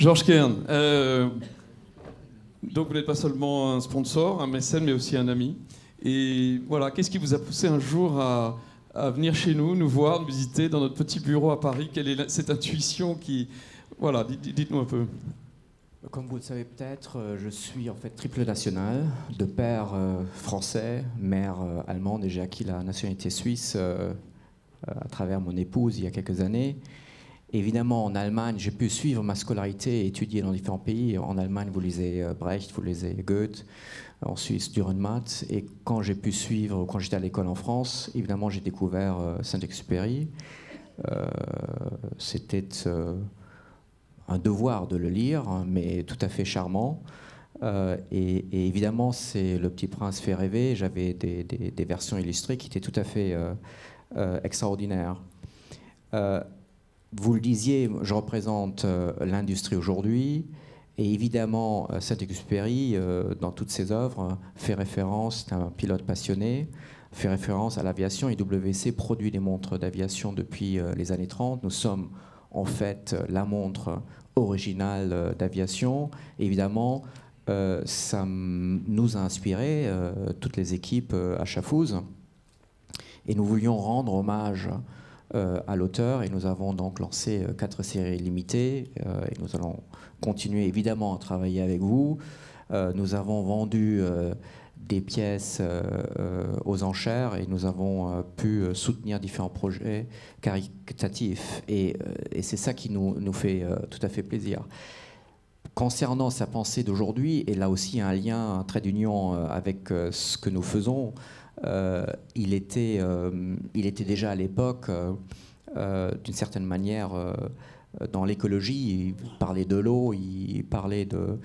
Georges Kern, donc vous n'êtes pas seulement un sponsor, un mécène, mais aussi un ami. Et voilà, qu'est-ce qui vous a poussé un jour à venir chez nous, nous voir, nous visiter dans notre petit bureau à Paris? Quelle est cette intuition qui... Voilà, dites-nous un peu. Comme vous le savez peut-être, je suis en fait triple national, de père français, mère allemande, et j'ai acquis la nationalité suisse à travers mon épouse il y a quelques années. Évidemment, en Allemagne, j'ai pu suivre ma scolarité et étudier dans différents pays. En Allemagne, vous lisez Brecht, vous lisez Goethe, en Suisse, Dürrenmatt. Et quand j'ai pu suivre, quand j'étais à l'école en France, évidemment, j'ai découvert Saint-Exupéry. C'était un devoir de le lire, mais tout à fait charmant. Et évidemment, c'est Le Petit Prince fait rêver. J'avais des versions illustrées qui étaient tout à fait extraordinaires. Vous le disiez, je représente l'industrie aujourd'hui, et évidemment, Saint-Exupéry, dans toutes ses œuvres, fait référence, c'est un pilote passionné, fait référence à l'aviation. IWC produit des montres d'aviation depuis les années 30. Nous sommes en fait la montre originale d'aviation. Évidemment, ça nous a inspiré, toutes les équipes à Chafouz, et nous voulions rendre hommage à l'auteur, et nous avons donc lancé 4 séries limitées, et nous allons continuer évidemment à travailler avec vous. Nous avons vendu des pièces aux enchères, et nous avons pu soutenir différents projets caritatifs, et c'est ça qui nous fait tout à fait plaisir. Concernant sa pensée d'aujourd'hui, et là aussi un lien, un trait d'union avec ce que nous faisons, il était déjà à l'époque, d'une certaine manière, dans l'écologie. Il parlait de l'eau, il parlait de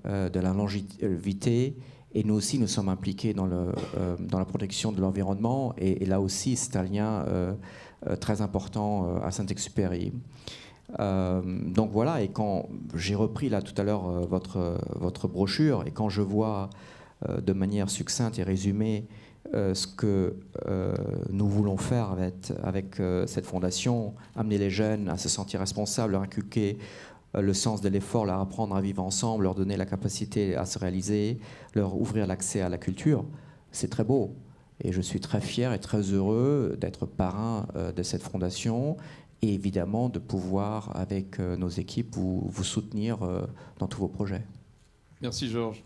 la longévité, et nous aussi nous sommes impliqués dans la protection de l'environnement, et là aussi c'est un lien très important à Saint-Exupéry. Donc voilà, et quand j'ai repris là tout à l'heure votre brochure, et quand je vois de manière succincte et résumée ce que nous voulons faire avec cette fondation, amener les jeunes à se sentir responsables, leur inculquer le sens de l'effort, leur apprendre à vivre ensemble, leur donner la capacité à se réaliser, leur ouvrir l'accès à la culture, c'est très beau. Et je suis très fier et très heureux d'être parrain de cette fondation, et évidemment de pouvoir, avec nos équipes, vous soutenir dans tous vos projets. Merci Georges.